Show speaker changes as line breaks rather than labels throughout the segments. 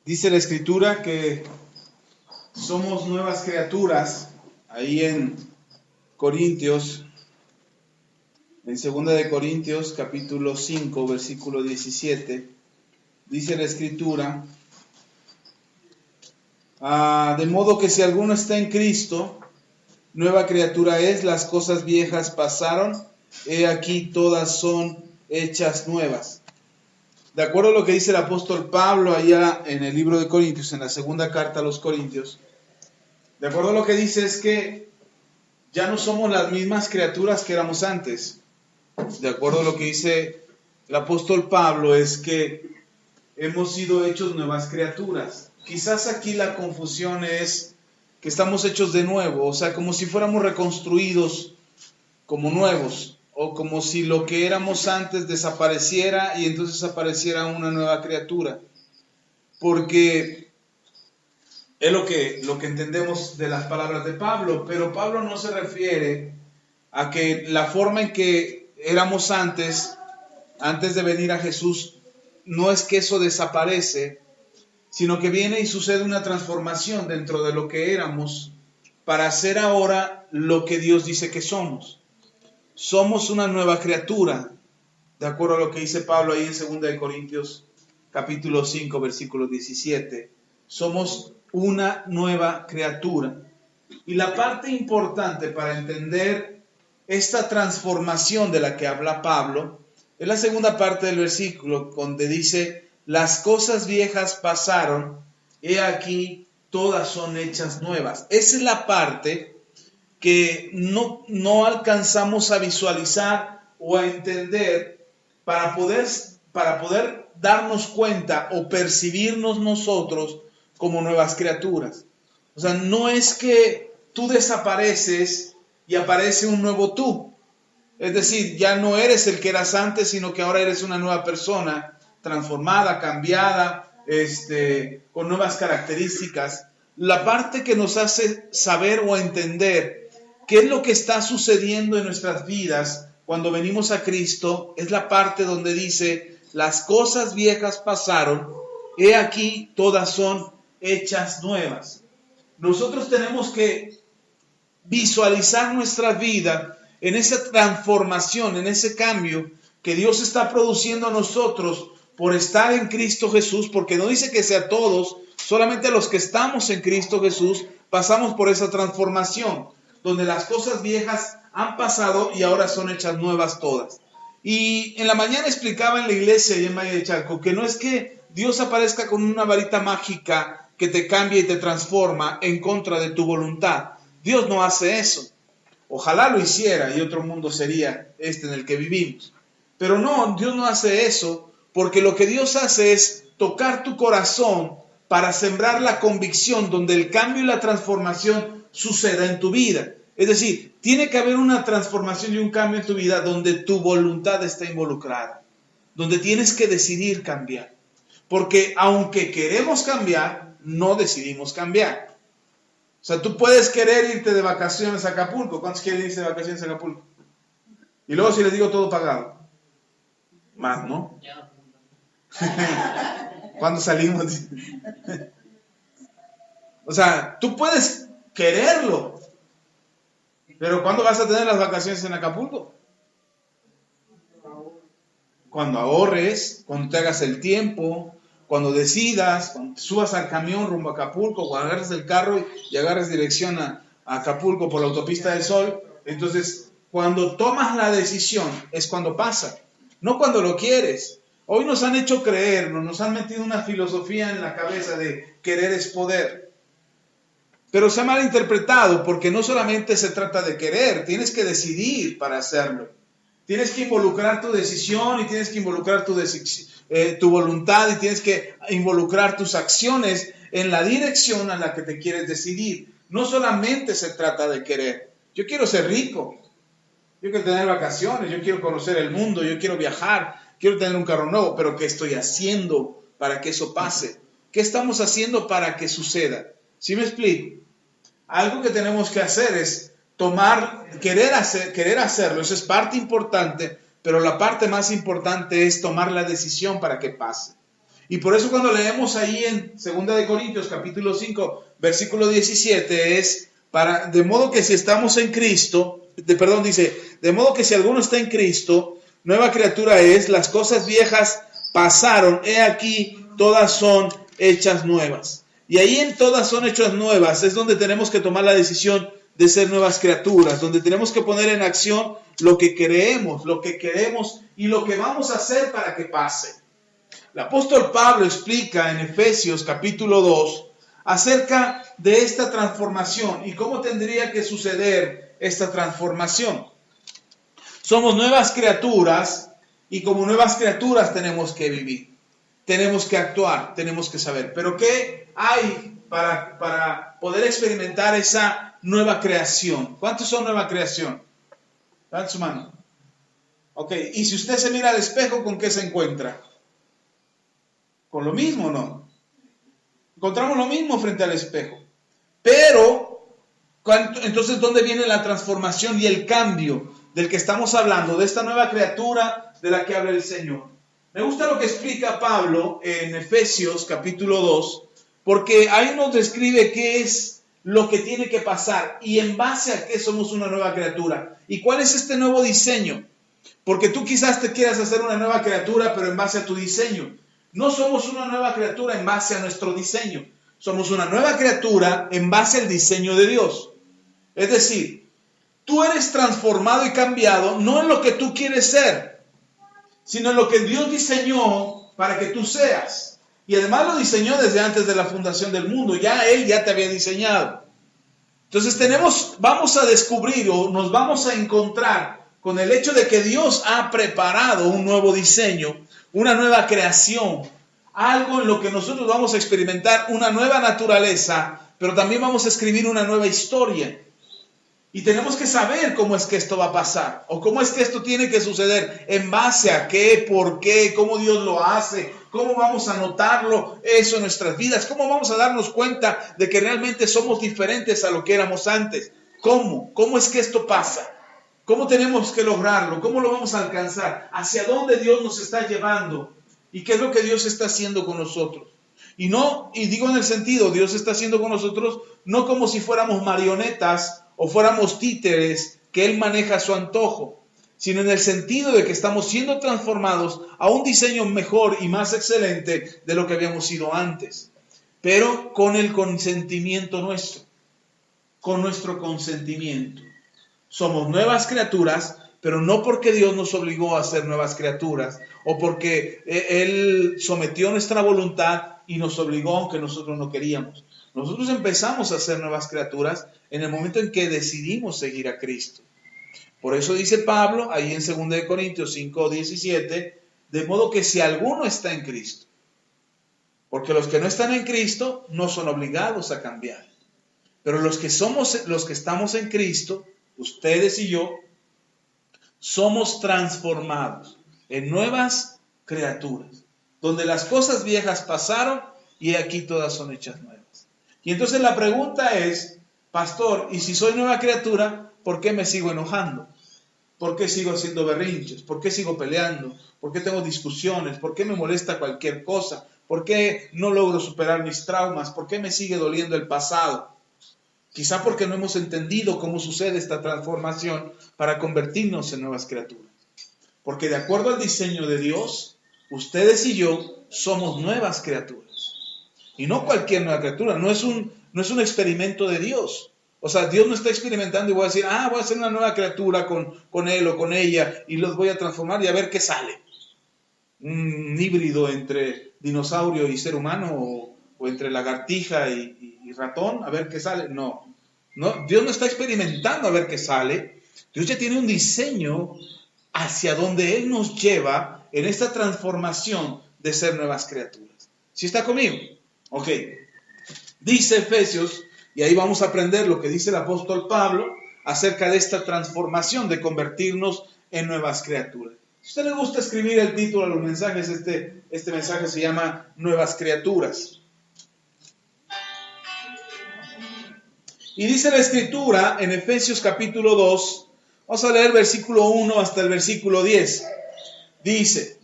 Dice la Escritura que somos nuevas criaturas. Ahí en Corintios, en 2 de Corintios, capítulo 5, versículo 17, dice la Escritura, de modo que si alguno está en Cristo, nueva criatura es, las cosas viejas pasaron, he aquí todas son hechas nuevas. De acuerdo a lo que dice el apóstol Pablo allá en el libro de Corintios, en la segunda carta a los Corintios, de acuerdo a lo que dice es que ya no somos las mismas criaturas que éramos antes. De acuerdo a lo que dice el apóstol Pablo es que hemos sido hechos nuevas criaturas. Quizás aquí la confusión es que estamos hechos de nuevo, o sea, como si fuéramos reconstruidos como nuevos, o como si lo que éramos antes desapareciera y entonces apareciera una nueva criatura. Porque es lo que entendemos de las palabras de Pablo, pero Pablo no se refiere a que la forma en que éramos antes de venir a Jesús, no es que eso desaparece, sino que viene y sucede una transformación dentro de lo que éramos para ser ahora lo que Dios dice que somos. Somos una nueva criatura, de acuerdo a lo que dice Pablo ahí en 2 de Corintios, capítulo 5, versículo 17. Somos una nueva criatura. Y la parte importante para entender esta transformación de la que habla Pablo es la segunda parte del versículo, donde dice, las cosas viejas pasaron, he aquí todas son hechas nuevas. Esa es la parte que no alcanzamos a visualizar o a entender para poder darnos cuenta o percibirnos nosotros como nuevas criaturas. O sea, no es que tú desapareces y aparece un nuevo tú. Es decir, ya no eres el que eras antes, sino que ahora eres una nueva persona, transformada, cambiada, con nuevas características. La parte que nos hace saber o entender qué es lo que está sucediendo en nuestras vidas cuando venimos a Cristo es la parte donde dice, las cosas viejas pasaron, he aquí todas son hechas nuevas. Nosotros tenemos que visualizar nuestra vida en esa transformación, en ese cambio que Dios está produciendo a nosotros por estar en Cristo Jesús, porque no dice que sea todos, solamente los que estamos en Cristo Jesús pasamos por esa transformación, donde las cosas viejas han pasado y ahora son hechas nuevas todas. Y en la mañana explicaba en la iglesia y en Valle de Chalco que no es que Dios aparezca con una varita mágica que te cambia y te transforma en contra de tu voluntad. Dios no hace eso. Ojalá lo hiciera y otro mundo sería en el que vivimos. Pero no, Dios no hace eso, porque lo que Dios hace es tocar tu corazón para sembrar la convicción donde el cambio y la transformación suceda en tu vida. Es decir, tiene que haber una transformación y un cambio en tu vida donde tu voluntad está involucrada, donde tienes que decidir cambiar. Porque aunque queremos cambiar, no decidimos cambiar. O sea, tú puedes querer irte de vacaciones a Acapulco. ¿Cuántos quieren irse de vacaciones a Acapulco? Y luego si les digo todo pagado. Más, ¿no? ¿Cuándo salimos? O sea, tú puedes quererlo. Pero ¿cuándo vas a tener las vacaciones en Acapulco? Cuando ahorres, cuando te hagas el tiempo, cuando decidas, cuando te subas al camión rumbo a Acapulco, cuando agarres el carro y agarres dirección a Acapulco por la autopista del Sol. Entonces, cuando tomas la decisión es cuando pasa, no cuando lo quieres. Hoy nos han hecho creer, nos han metido una filosofía en la cabeza de querer es poder. Pero se ha malinterpretado porque no solamente se trata de querer, tienes que decidir para hacerlo. Tienes que involucrar tu decisión y tienes que involucrar tu voluntad y tienes que involucrar tus acciones en la dirección a la que te quieres decidir. No solamente se trata de querer. Yo quiero ser rico, yo quiero tener vacaciones, yo quiero conocer el mundo, yo quiero viajar, quiero tener un carro nuevo, pero ¿qué estoy haciendo para que eso pase? ¿Qué estamos haciendo para que suceda? ¿Sí me explico? Algo que tenemos que hacer es querer hacerlo, eso es parte importante, pero la parte más importante es tomar la decisión para que pase. Y por eso cuando leemos ahí en 2 de Corintios capítulo 5, versículo 17 es de modo que si estamos en Cristo, dice, de modo que si alguno está en Cristo, nueva criatura es, las cosas viejas pasaron, he aquí, todas son hechas nuevas. Y ahí en todas son hechas nuevas es donde tenemos que tomar la decisión de ser nuevas criaturas, donde tenemos que poner en acción lo que queremos y lo que vamos a hacer para que pase. El apóstol Pablo explica en Efesios capítulo 2 acerca de esta transformación y cómo tendría que suceder esta transformación. Somos nuevas criaturas y como nuevas criaturas tenemos que vivir, tenemos que actuar, tenemos que saber. Pero ¿qué hay para poder experimentar esa nueva creación? ¿Cuántos son nueva creación? Levanten su mano. Ok, y si usted se mira al espejo, ¿con qué se encuentra? ¿Con lo mismo o no? Encontramos lo mismo frente al espejo. Pero, entonces, ¿dónde viene la transformación y el cambio del que estamos hablando? De esta nueva criatura de la que habla el Señor. Me gusta lo que explica Pablo en Efesios capítulo 2, porque ahí nos describe qué es lo que tiene que pasar y en base a qué somos una nueva criatura. ¿Y cuál es este nuevo diseño? Porque tú quizás te quieras hacer una nueva criatura, pero en base a tu diseño. No somos una nueva criatura en base a nuestro diseño. Somos una nueva criatura en base al diseño de Dios. Es decir, tú eres transformado y cambiado no en lo que tú quieres ser, sino en lo que Dios diseñó para que tú seas. Y además lo diseñó desde antes de la fundación del mundo. Él ya te había diseñado. Entonces vamos a descubrir o nos vamos a encontrar con el hecho de que Dios ha preparado un nuevo diseño, una nueva creación, algo en lo que nosotros vamos a experimentar una nueva naturaleza, pero también vamos a escribir una nueva historia. Y tenemos que saber cómo es que esto va a pasar, o cómo es que esto tiene que suceder, en base a qué, por qué, cómo Dios lo hace, cómo vamos a notarlo eso en nuestras vidas, cómo vamos a darnos cuenta de que realmente somos diferentes a lo que éramos antes. ¿Cómo es que esto pasa? ¿Cómo tenemos que lograrlo? ¿Cómo lo vamos a alcanzar? ¿Hacia dónde Dios nos está llevando? ¿Y qué es lo que Dios está haciendo con nosotros? Y digo en el sentido, Dios está haciendo con nosotros no como si fuéramos marionetas o fuéramos títeres que Él maneja a su antojo, sino en el sentido de que estamos siendo transformados a un diseño mejor y más excelente de lo que habíamos sido antes, pero con el consentimiento nuestro, con nuestro consentimiento. Somos nuevas criaturas, pero no porque Dios nos obligó a ser nuevas criaturas o porque Él sometió nuestra voluntad y nos obligó aunque nosotros no queríamos. Nosotros empezamos a ser nuevas criaturas en el momento en que decidimos seguir a Cristo. Por eso dice Pablo, ahí en 2 de Corintios 5:17, de modo que si alguno está en Cristo, porque los que no están en Cristo no son obligados a cambiar, pero los que estamos en Cristo, ustedes y yo, somos transformados en nuevas criaturas, donde las cosas viejas pasaron y aquí todas son hechas nuevas. Y entonces la pregunta es, pastor, ¿y si soy nueva criatura, por qué me sigo enojando? ¿Por qué sigo haciendo berrinches? ¿Por qué sigo peleando? ¿Por qué tengo discusiones? ¿Por qué me molesta cualquier cosa? ¿Por qué no logro superar mis traumas? ¿Por qué me sigue doliendo el pasado? Quizá porque no hemos entendido cómo sucede esta transformación para convertirnos en nuevas criaturas. Porque de acuerdo al diseño de Dios, ustedes y yo somos nuevas criaturas. Y no cualquier nueva criatura, no es un experimento de Dios. O sea, Dios no está experimentando y voy a decir, voy a hacer una nueva criatura con él o con ella y los voy a transformar y a ver qué sale. Un híbrido entre dinosaurio y ser humano o entre lagartija y ratón, a ver qué sale. No, Dios no está experimentando a ver qué sale. Dios ya tiene un diseño hacia donde Él nos lleva en esta transformación de ser nuevas criaturas. ¿Sí está conmigo? Ok. Dice Efesios, y ahí vamos a aprender lo que dice el apóstol Pablo acerca de esta transformación, de convertirnos en nuevas criaturas. Si a usted le gusta escribir el título a los mensajes, este mensaje se llama Nuevas Criaturas. Y dice la Escritura en Efesios capítulo 2, vamos a leer versículo 1 hasta el versículo 10. Dice,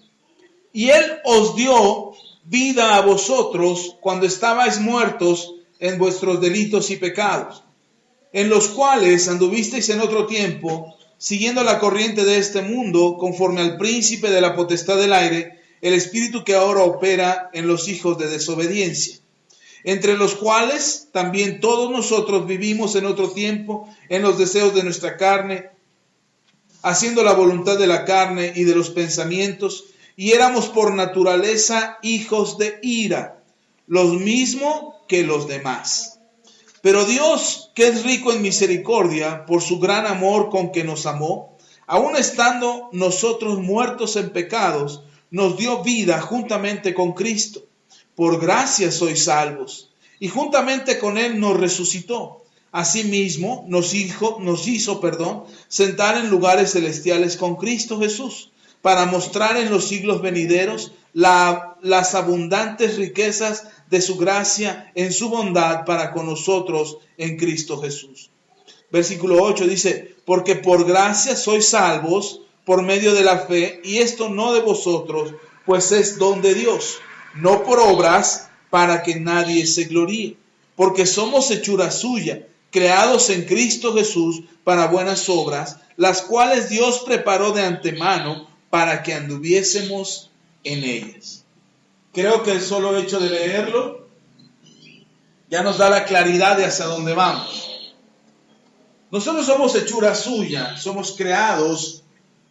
y Él os dio vida a vosotros cuando estabais muertos en vuestros delitos y pecados, en los cuales anduvisteis en otro tiempo, siguiendo la corriente de este mundo, conforme al príncipe de la potestad del aire, el espíritu que ahora opera en los hijos de desobediencia, entre los cuales también todos nosotros vivimos en otro tiempo en los deseos de nuestra carne, haciendo la voluntad de la carne y de los pensamientos, y éramos por naturaleza hijos de ira, los mismos que los demás. Pero Dios, que es rico en misericordia, por su gran amor con que nos amó, aun estando nosotros muertos en pecados, nos dio vida juntamente con Cristo. Por gracia sois salvos, y juntamente con Él nos resucitó. Asimismo nos hizo sentar en lugares celestiales con Cristo Jesús, para mostrar en los siglos venideros las abundantes riquezas de su gracia en su bondad para con nosotros en Cristo Jesús. Versículo 8 dice, porque por gracia sois salvos por medio de la fe, y esto no de vosotros, pues es don de Dios, no por obras, para que nadie se gloríe, porque somos hechura suya, creados en Cristo Jesús para buenas obras, las cuales Dios preparó de antemano para que anduviésemos en ellas. Creo que el solo hecho de leerlo ya nos da la claridad de hacia dónde vamos. Nosotros somos hechura suya, somos creados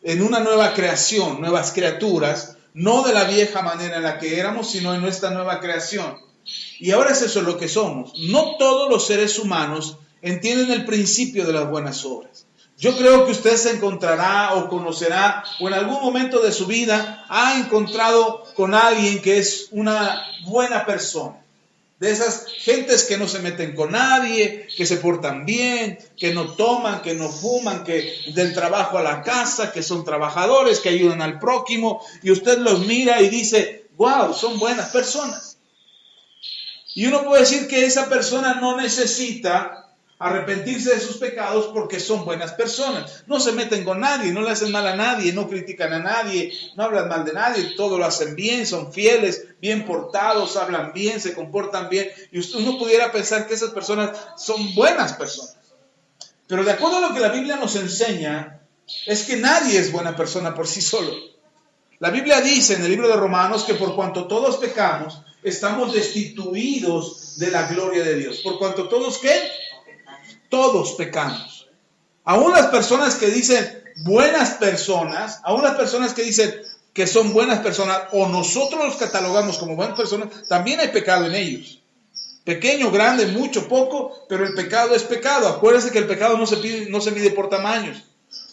en una nueva creación, nuevas criaturas, no de la vieja manera en la que éramos, sino en nuestra nueva creación. Y ahora es eso lo que somos. No todos los seres humanos entienden el principio de las buenas obras. Yo creo que usted se encontrará o conocerá, o en algún momento de su vida ha encontrado con alguien que es una buena persona. De esas gentes que no se meten con nadie, que se portan bien, que no toman, que no fuman, que del trabajo a la casa, que son trabajadores, que ayudan al prójimo. Y usted los mira y dice, wow, son buenas personas. Y uno puede decir que esa persona no necesita arrepentirse de sus pecados porque son buenas personas. No se meten con nadie, no le hacen mal a nadie, no critican a nadie, no hablan mal de nadie, todo lo hacen bien, son fieles, bien portados, hablan bien, se comportan bien. Y uno pudiera pensar que esas personas son buenas personas. Pero de acuerdo a lo que la Biblia nos enseña, es que nadie es buena persona por sí solo. La Biblia dice en el libro de Romanos que por cuanto todos pecamos, estamos destituidos de la gloria de Dios. ¿Por cuanto todos qué? Todos pecamos. Aún las personas que dicen buenas personas, aún las personas que dicen que son buenas personas, o nosotros los catalogamos como buenas personas, también hay pecado en ellos. Pequeño, grande, mucho, poco, pero el pecado es pecado. Acuérdense que el pecado no se mide por tamaños.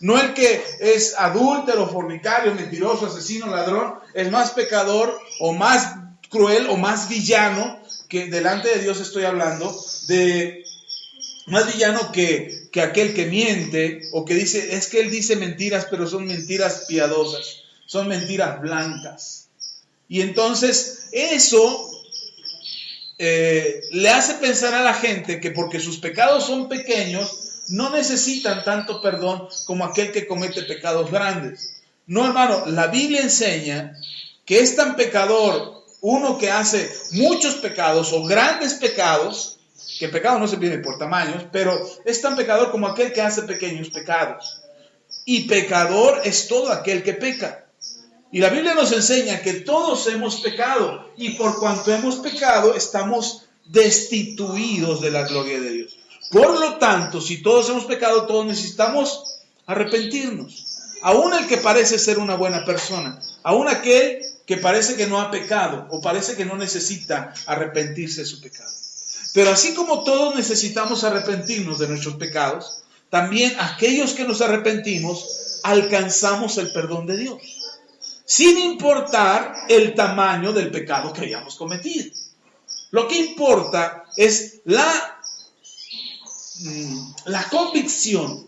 No el que es adúltero, fornicario, mentiroso, asesino, ladrón, es más pecador o más cruel o más villano, que delante de Dios estoy hablando, más villano que aquel que miente o que dice, es que él dice mentiras, pero son mentiras piadosas, son mentiras blancas. Y entonces eso le hace pensar a la gente que porque sus pecados son pequeños, no necesitan tanto perdón como aquel que comete pecados grandes. No, hermano, la Biblia enseña que es tan pecador uno que hace muchos pecados o grandes pecados, que el pecado no se mide por tamaños, pero es tan pecador como aquel que hace pequeños pecados. Y pecador es todo aquel que peca. Y la Biblia nos enseña que todos hemos pecado, y por cuanto hemos pecado, estamos destituidos de la gloria de Dios. Por lo tanto, si todos hemos pecado, todos necesitamos arrepentirnos. Aún el que parece ser una buena persona, aún aquel que parece que no ha pecado o parece que no necesita arrepentirse de su pecado. Pero así como todos necesitamos arrepentirnos de nuestros pecados, también aquellos que nos arrepentimos alcanzamos el perdón de Dios, sin importar el tamaño del pecado que hayamos cometido. Lo que importa es la convicción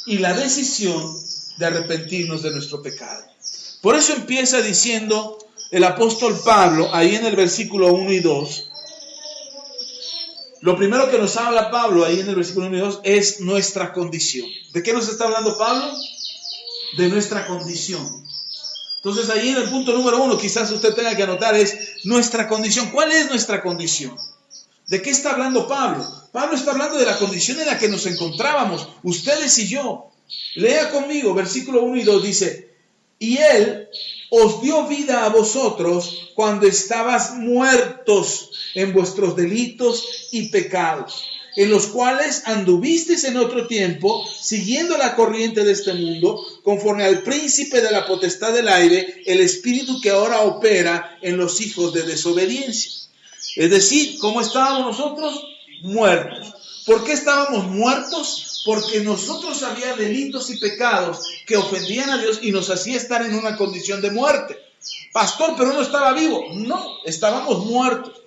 y la decisión de arrepentirnos de nuestro pecado. Por eso empieza diciendo el apóstol Pablo, ahí en el versículo 1 y 2, lo primero que nos habla Pablo ahí en el versículo 1 y 2 es nuestra condición. ¿De qué nos está hablando Pablo? De nuestra condición. Entonces ahí en el punto número 1, quizás usted tenga que anotar, es nuestra condición. ¿Cuál es nuestra condición? ¿De qué está hablando Pablo? Pablo está hablando de la condición en la que nos encontrábamos, ustedes y yo. Lea conmigo, versículo 1 y 2 dice, y Él os dio vida a vosotros cuando estabas muertos en vuestros delitos y pecados, en los cuales anduvisteis en otro tiempo, siguiendo la corriente de este mundo, conforme al príncipe de la potestad del aire, el espíritu que ahora opera en los hijos de desobediencia. Es decir, ¿cómo estábamos nosotros? Muertos. ¿Por qué estábamos muertos? Porque nosotros había delitos y pecados que ofendían a Dios y nos hacía estar en una condición de muerte. Pastor, pero no estaba vivo. No, estábamos muertos.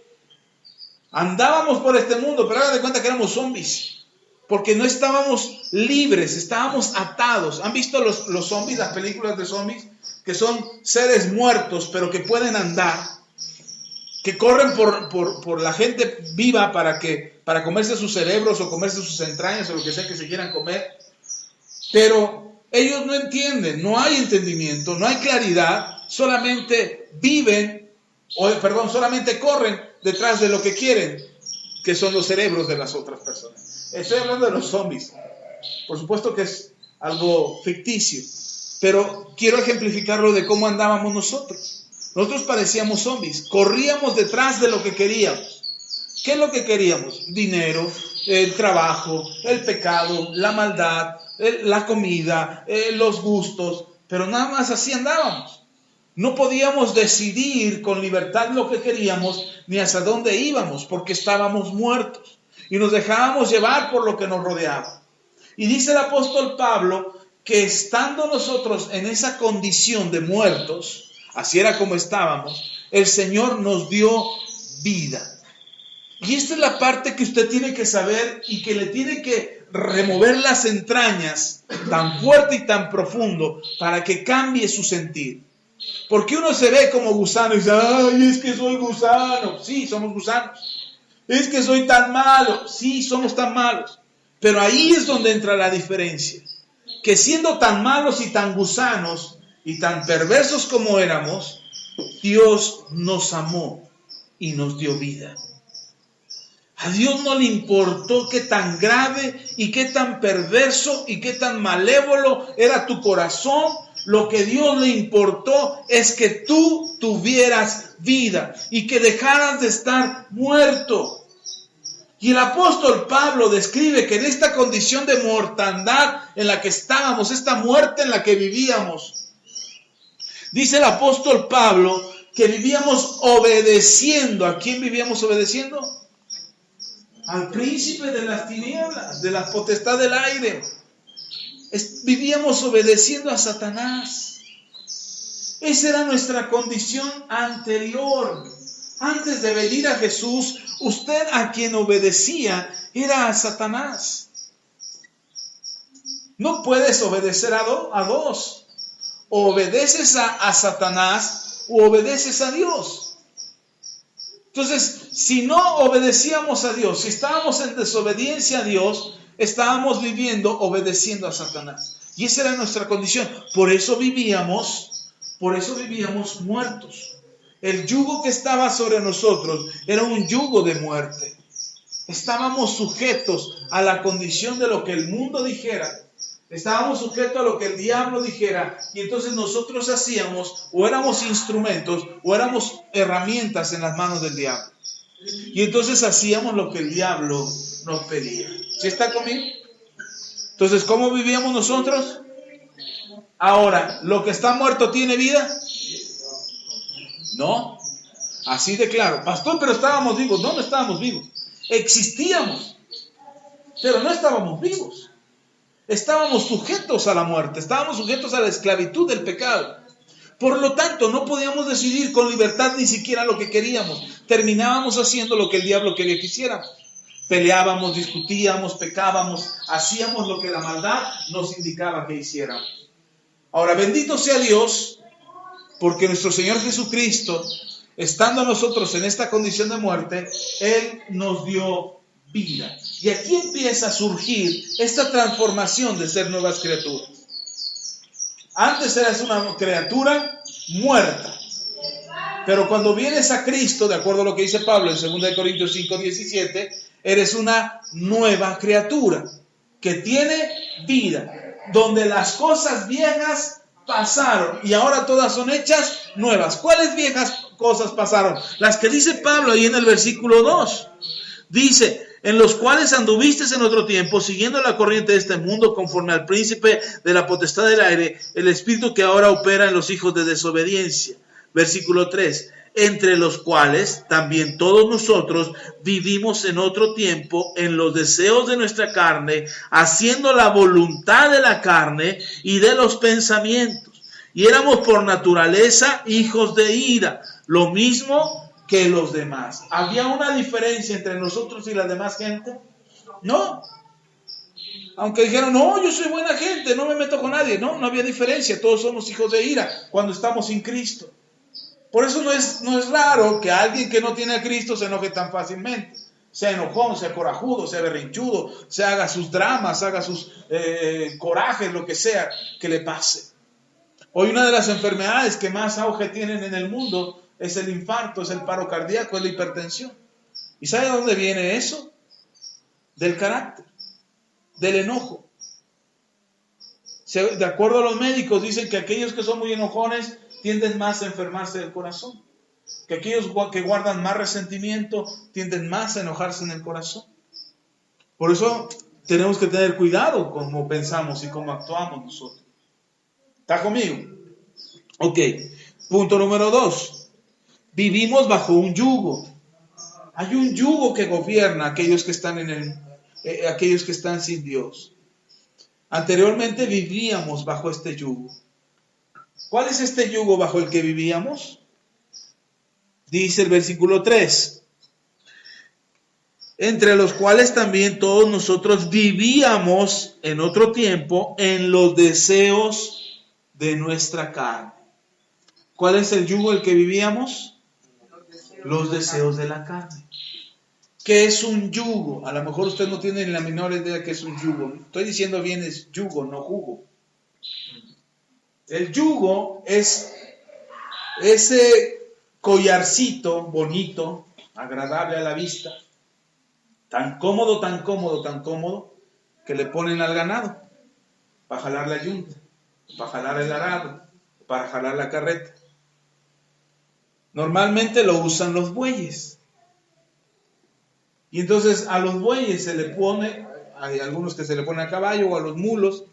Andábamos por este mundo, pero hagan de cuenta que éramos zombies. Porque no estábamos libres, estábamos atados. ¿Han visto los zombies, las películas de zombies? Que son seres muertos, pero que pueden andar. Que corren por la gente viva para comerse sus cerebros o comerse sus entrañas o lo que sea que se quieran comer. Pero ellos no entienden, no hay entendimiento, no hay claridad, solamente solamente corren detrás de lo que quieren, que son los cerebros de las otras personas. Estoy hablando de los zombies. Por supuesto que es algo ficticio, pero quiero ejemplificarlo de cómo andábamos nosotros. Nosotros parecíamos zombies, corríamos detrás de lo que queríamos. ¿Qué es lo que queríamos? Dinero, el trabajo, el pecado, la maldad, la comida, los gustos, pero nada más así andábamos. No podíamos decidir con libertad lo que queríamos ni hacia dónde íbamos, porque estábamos muertos y nos dejábamos llevar por lo que nos rodeaba. Y dice el apóstol Pablo que estando nosotros en esa condición de muertos, así era como estábamos, el Señor nos dio vida. Y esta es la parte que usted tiene que saber y que le tiene que remover las entrañas tan fuerte y tan profundo para que cambie su sentir. Porque uno se ve como gusano y dice, ay, es que soy gusano. Sí, somos gusanos. Es que soy tan malo. Sí, somos tan malos. Pero ahí es donde entra la diferencia. Que siendo tan malos y tan gusanos y tan perversos como éramos, Dios nos amó y nos dio vida. A Dios no le importó qué tan grave y qué tan perverso y qué tan malévolo era tu corazón. Lo que Dios le importó es que tú tuvieras vida y que dejaras de estar muerto. Y el apóstol Pablo describe que en esta condición de mortandad en la que estábamos, esta muerte en la que vivíamos, dice el apóstol Pablo que vivíamos obedeciendo. ¿A quién vivíamos obedeciendo? Al príncipe de las tinieblas, de la potestad del aire. Vivíamos obedeciendo a Satanás. Esa era nuestra condición anterior. Antes de venir a Jesús, usted a quien obedecía era a Satanás. No puedes obedecer a dos. O obedeces a Satanás o obedeces a Dios. Entonces, si no obedecíamos a Dios, si estábamos en desobediencia a Dios, estábamos viviendo obedeciendo a Satanás. Y esa era nuestra condición. Por eso vivíamos muertos. El yugo que estaba sobre nosotros era un yugo de muerte. Estábamos sujetos a la condición de lo que el mundo dijera. Estábamos sujetos a lo que el diablo dijera. Y entonces nosotros hacíamos, o éramos instrumentos, o éramos herramientas en las manos del diablo. Y entonces hacíamos lo que el diablo nos pedía. ¿Sí está conmigo? Entonces, ¿cómo vivíamos nosotros? Ahora, ¿lo que está muerto tiene vida? No. Así de claro. Pastor, pero estábamos vivos. No, no estábamos vivos. Existíamos, pero no estábamos vivos. Estábamos sujetos a la muerte. Estábamos sujetos a la esclavitud del pecado. Por lo tanto, no podíamos decidir con libertad ni siquiera lo que queríamos. Terminábamos haciendo lo que el diablo quería que hiciéramos. Peleábamos, discutíamos, pecábamos, hacíamos lo que la maldad nos indicaba que hiciéramos. Ahora, bendito sea Dios, porque nuestro Señor Jesucristo, estando nosotros en esta condición de muerte, Él nos dio vida. Y aquí empieza a surgir esta transformación de ser nuevas criaturas. Antes eras una criatura muerta. Pero cuando vienes a Cristo, de acuerdo a lo que dice Pablo en 2 Corintios 5:17, eres una nueva criatura que tiene vida, donde las cosas viejas pasaron y ahora todas son hechas nuevas. ¿Cuáles viejas cosas pasaron? Las que dice Pablo ahí en el versículo 2. Dice, en los cuales anduviste en otro tiempo, siguiendo la corriente de este mundo, conforme al príncipe de la potestad del aire, el espíritu que ahora opera en los hijos de desobediencia. Versículo 3. Entre los cuales también todos nosotros vivimos en otro tiempo en los deseos de nuestra carne, haciendo la voluntad de la carne y de los pensamientos. Y éramos por naturaleza hijos de ira, lo mismo que los demás. ¿Había una diferencia entre nosotros y la demás gente? No. Aunque dijeron, no, yo soy buena gente, no me meto con nadie. No, no había diferencia, todos somos hijos de ira cuando estamos sin Cristo. Por eso no es raro que alguien que no tiene a Cristo se enoje tan fácilmente. Sea enojón, sea corajudo, sea berrinchudo, se haga sus dramas, haga sus corajes, lo que sea que le pase. Hoy una de las enfermedades que más auge tienen en el mundo es el infarto, es el paro cardíaco, es la hipertensión. ¿Y sabe de dónde viene eso? Del carácter, del enojo. De acuerdo a los médicos, dicen que aquellos que son muy enojones tienden más a enfermarse del corazón. Que aquellos que guardan más resentimiento tienden más a enojarse en el corazón. Por eso tenemos que tener cuidado con cómo pensamos y cómo actuamos nosotros. ¿Está conmigo? Ok. Punto número 2. Vivimos bajo un yugo. Hay un yugo que gobierna a aquellos que están aquellos que están sin Dios. Anteriormente vivíamos bajo este yugo. ¿Cuál es este yugo bajo el que vivíamos? Dice el versículo 3. Entre los cuales también todos nosotros vivíamos en otro tiempo en los deseos de nuestra carne. ¿Cuál es el yugo el que vivíamos? Los deseos de la carne. ¿Qué es un yugo? A lo mejor usted no tiene ni la menor idea qué es un yugo. Estoy diciendo bien es yugo, no jugo. El yugo es ese collarcito bonito, agradable a la vista, tan cómodo, tan cómodo, tan cómodo, que le ponen al ganado para jalar la yunta, para jalar el arado, para jalar la carreta. Normalmente lo usan los bueyes. Y entonces a los bueyes se le pone, hay algunos que se le ponen a caballo o a los mulos,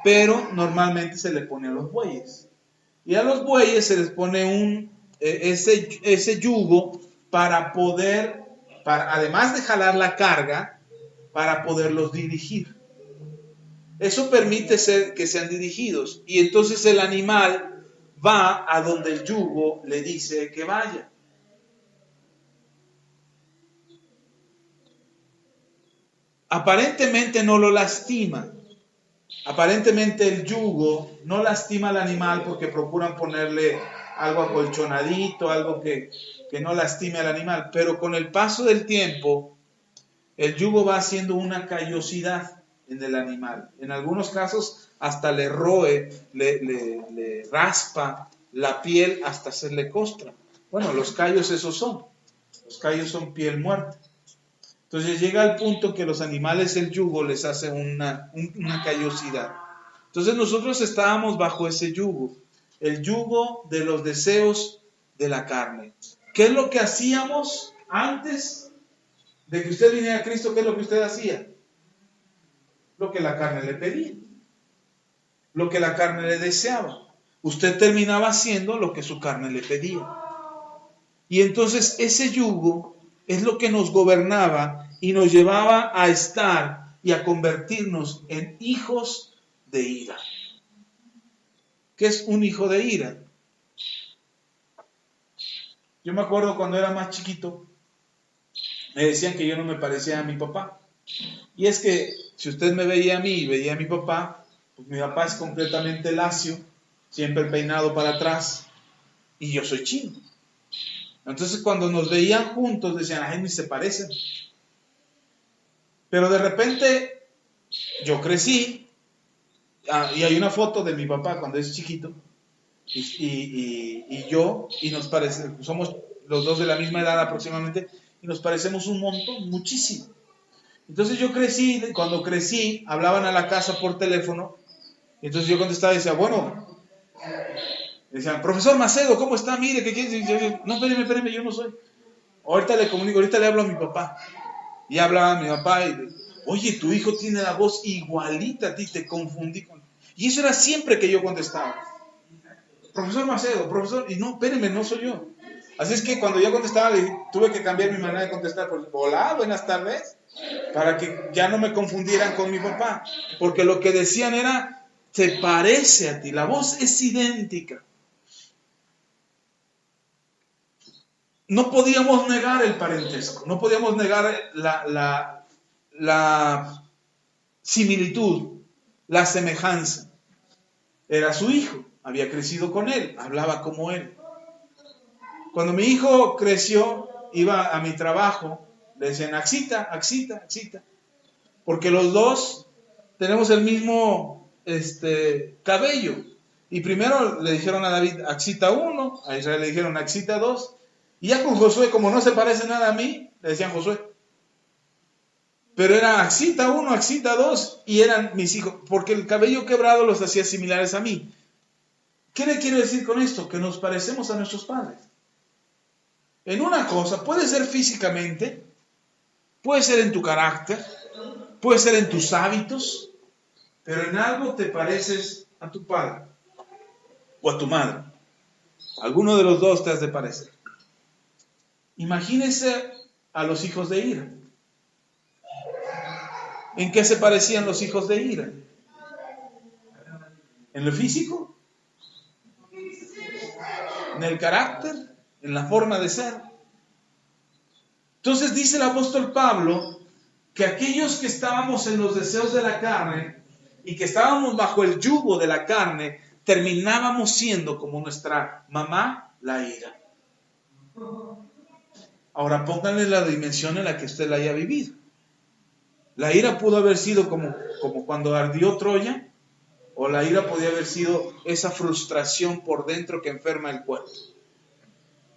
pero normalmente se le pone a los bueyes. Y a los bueyes se les pone ese yugo para poder, además de jalar la carga, para poderlos dirigir. Eso permite que sean dirigidos. Y entonces el animal va a donde el yugo le dice que vaya. Aparentemente no lo lastima. Aparentemente el yugo no lastima al animal porque procuran ponerle algo acolchonadito, algo que no lastime al animal. Pero con el paso del tiempo, el yugo va haciendo una callosidad en el animal. En algunos casos hasta le roe, le raspa la piel hasta hacerle costra. Bueno, los callos esos son. Los callos son piel muerta. Entonces llega al punto que los animales el yugo les hace una callosidad. Entonces nosotros estábamos bajo ese yugo, el yugo de los deseos de la carne. ¿Qué es lo que hacíamos antes de que usted viniera a Cristo? ¿Qué es lo que usted hacía? Lo que la carne le pedía, lo que la carne le deseaba. Usted terminaba haciendo lo que su carne le pedía. Y entonces ese yugo es lo que nos gobernaba y nos llevaba a estar y a convertirnos en hijos de ira. ¿Qué es un hijo de ira? Yo me acuerdo cuando era más chiquito, me decían que yo no me parecía a mi papá. Y es que si usted me veía a mí y veía a mi papá, pues mi papá es completamente lacio, siempre peinado para atrás, y yo soy chino. Entonces cuando nos veían juntos decían, ay, ni se parecen. Pero de repente yo crecí, y hay una foto de mi papá cuando es chiquito, y yo, y nos parece, somos los dos de la misma edad aproximadamente, y nos parecemos un montón, muchísimo. Entonces yo crecí, cuando crecí, hablaban a la casa por teléfono, y entonces yo contestaba y decía, bueno, decían, profesor Macedo, ¿cómo está? Mire, ¿qué quiere? Yo, no, espéreme, yo no soy. Ahorita le comunico, ahorita le hablo a mi papá. Y hablaba a mi papá y, oye, tu hijo tiene la voz igualita a ti, te confundí con... Y eso era siempre que yo contestaba. Profesor Macedo, profesor, y no, espéreme, no soy yo. Así es que cuando yo contestaba, tuve que cambiar mi manera de contestar por hola, buenas tardes, para que ya no me confundieran con mi papá. Porque lo que decían era, se parece a ti, la voz es idéntica. No podíamos negar el parentesco, no podíamos negar la similitud, la semejanza. Era su hijo, había crecido con él, hablaba como él. Cuando mi hijo creció, iba a mi trabajo, le decían Axita, porque los dos tenemos el mismo cabello. Y primero le dijeron a David Axita 1, a Israel le dijeron Axita 2, y ya con Josué, como no se parece nada a mí, le decían Josué. Pero era Axita 1, Axita 2, y eran mis hijos, porque el cabello quebrado los hacía similares a mí. ¿Qué le quiero decir con esto? Que nos parecemos a nuestros padres. En una cosa, puede ser físicamente, puede ser en tu carácter, puede ser en tus hábitos, pero en algo te pareces a tu padre o a tu madre. Alguno de los dos te has de parecer. Imagínese a los hijos de Ira. ¿En qué se parecían los hijos de Ira? ¿En lo físico? ¿En el carácter? ¿En la forma de ser? Entonces dice el apóstol Pablo que aquellos que estábamos en los deseos de la carne y que estábamos bajo el yugo de la carne, terminábamos siendo como nuestra mamá, la ira. Ahora pónganle la dimensión en la que usted la haya vivido. La ira pudo haber sido como cuando ardió Troya, o la ira podía haber sido esa frustración por dentro que enferma el cuerpo.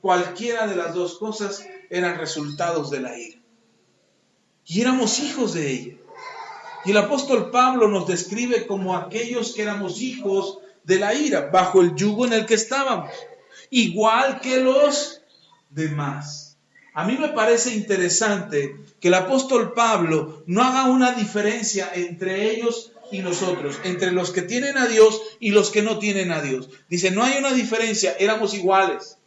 Cualquiera de las dos cosas eran resultados de la ira. Y éramos hijos de ella. Y el apóstol Pablo nos describe como aquellos que éramos hijos de la ira, bajo el yugo en el que estábamos, igual que los demás. A mí me parece interesante que el apóstol Pablo no haga una diferencia entre ellos y nosotros, entre los que tienen a Dios y los que no tienen a Dios. Dice, no hay una diferencia, éramos iguales.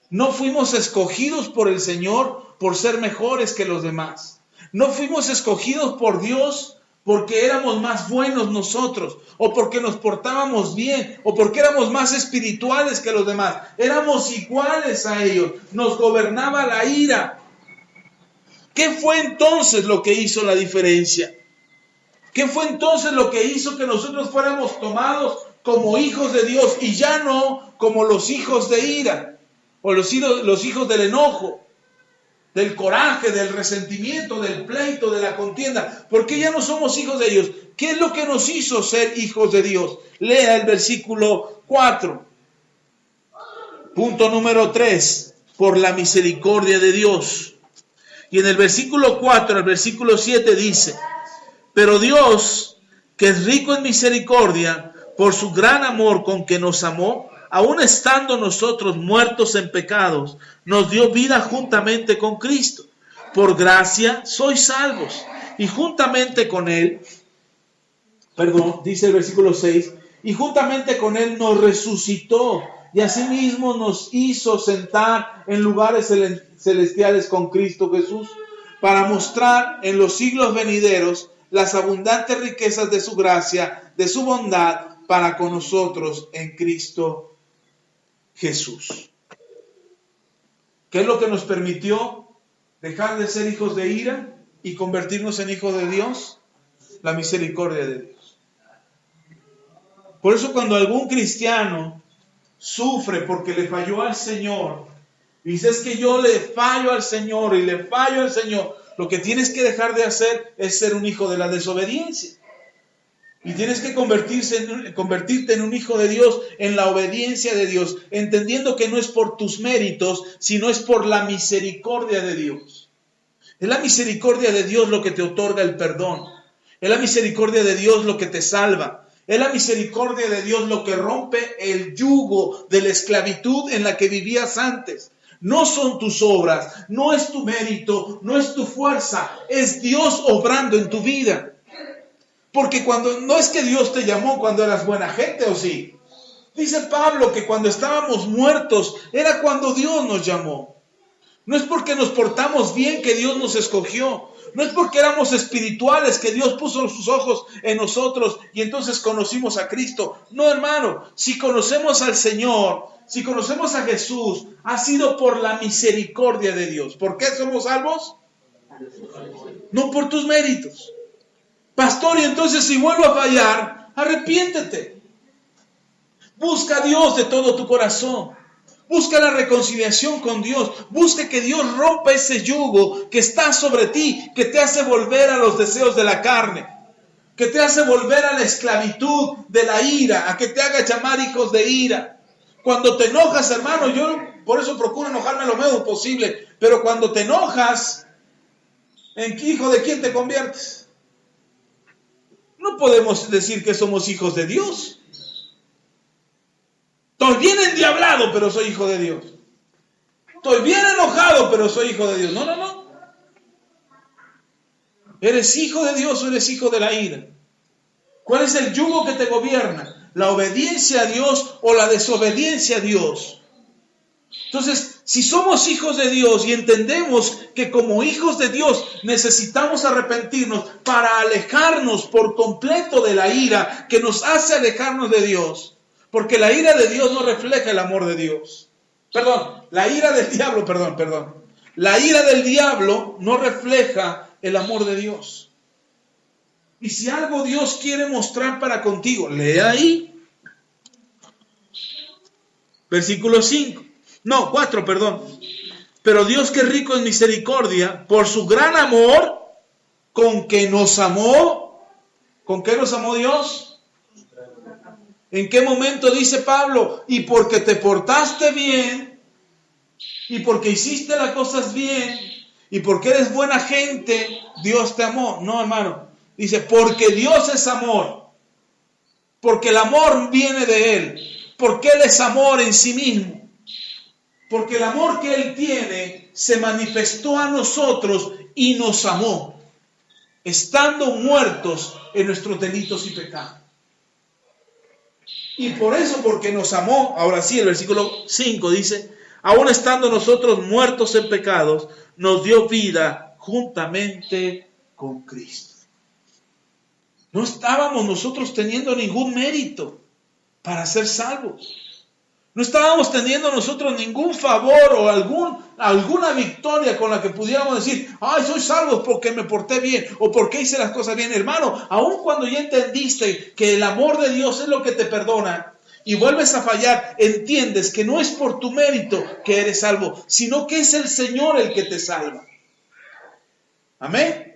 No fuimos escogidos por el Señor por ser mejores que los demás. No fuimos escogidos por Dios porque éramos más buenos nosotros, o porque nos portábamos bien, o porque éramos más espirituales que los demás. Éramos iguales a ellos, nos gobernaba la ira. ¿Qué fue entonces lo que hizo la diferencia? ¿Qué fue entonces lo que hizo que nosotros fuéramos tomados como hijos de Dios y ya no como los hijos de ira, o los hijos del enojo, del coraje, del resentimiento, del pleito, de la contienda? ¿Por qué ya no somos hijos de ellos? ¿Qué es lo que nos hizo ser hijos de Dios? Lea el versículo 4. Punto número 3. Por la misericordia de Dios. Y en el versículo 4 al versículo 7 dice, pero Dios, que es rico en misericordia, por su gran amor con que nos amó, aun estando nosotros muertos en pecados, nos dio vida juntamente con Cristo. Por gracia sois salvos. Y juntamente con Él, dice el versículo 6, y juntamente con Él nos resucitó, y asimismo nos hizo sentar en lugares celestiales con Cristo Jesús, para mostrar en los siglos venideros las abundantes riquezas de su gracia, de su bondad, para con nosotros en Cristo Jesús. ¿Qué es lo que nos permitió dejar de ser hijos de ira y convertirnos en hijos de Dios? La misericordia de Dios. Por eso cuando algún cristiano sufre porque le falló al Señor, y dice, es que yo le fallo al Señor y le fallo al Señor, lo que tienes que dejar de hacer es ser un hijo de la desobediencia. Y tienes que convertirte en un hijo de Dios, en la obediencia de Dios, entendiendo que no es por tus méritos, sino es por la misericordia de Dios. Es la misericordia de Dios lo que te otorga el perdón. Es la misericordia de Dios lo que te salva. Es la misericordia de Dios lo que rompe el yugo de la esclavitud en la que vivías antes. No son tus obras, no es tu mérito, no es tu fuerza, es Dios obrando en tu vida. Porque no es que Dios te llamó cuando eras buena gente, ¿o sí? Dice Pablo que cuando estábamos muertos era cuando Dios nos llamó. No es porque nos portamos bien que Dios nos escogió. No es porque éramos espirituales que Dios puso sus ojos en nosotros y entonces conocimos a Cristo. No, hermano, si conocemos al Señor, si conocemos a Jesús, ha sido por la misericordia de Dios. ¿Por qué somos salvos? No por tus méritos. Pastor, y entonces si vuelvo a fallar, arrepiéntete. Busca a Dios de todo tu corazón. Busca la reconciliación con Dios. Busca que Dios rompa ese yugo que está sobre ti, que te hace volver a los deseos de la carne, que te hace volver a la esclavitud de la ira, a que te haga llamar hijos de ira. Cuando te enojas, hermano, yo por eso procuro enojarme lo menos posible, pero cuando te enojas, ¿en qué hijo de quién te conviertes? No podemos decir que somos hijos de Dios. Estoy bien endiablado, pero soy hijo de Dios. Estoy bien enojado, pero soy hijo de Dios. No. ¿Eres hijo de Dios o eres hijo de la ira? ¿Cuál es el yugo que te gobierna? ¿La obediencia a Dios o la desobediencia a Dios? Entonces, si somos hijos de Dios y entendemos que como hijos de Dios necesitamos arrepentirnos para alejarnos por completo de la ira que nos hace alejarnos de Dios, porque la ira de Dios no refleja el amor de Dios. La ira del diablo. La ira del diablo no refleja el amor de Dios. Y si algo Dios quiere mostrar para contigo, lee ahí. Versículo 4. Pero Dios, que es rico en misericordia, por su gran amor, con que nos amó. ¿Con qué nos amó Dios? ¿En qué momento dice Pablo? Y porque te portaste bien, y porque hiciste las cosas bien, y porque eres buena gente, Dios te amó. No, hermano. Dice, porque Dios es amor. Porque el amor viene de Él. Porque Él es amor en sí mismo. Porque el amor que Él tiene se manifestó a nosotros y nos amó, estando muertos en nuestros delitos y pecados. Y por eso, porque nos amó, ahora sí, el versículo 5 dice, aún estando nosotros muertos en pecados, nos dio vida juntamente con Cristo. No estábamos nosotros teniendo ningún mérito para ser salvos. No estábamos teniendo nosotros ningún favor o alguna victoria con la que pudiéramos decir, ay, soy salvo porque me porté bien o porque hice las cosas bien. Hermano, aun cuando ya entendiste que el amor de Dios es lo que te perdona y vuelves a fallar, entiendes que no es por tu mérito que eres salvo, sino que es el Señor el que te salva. Amén.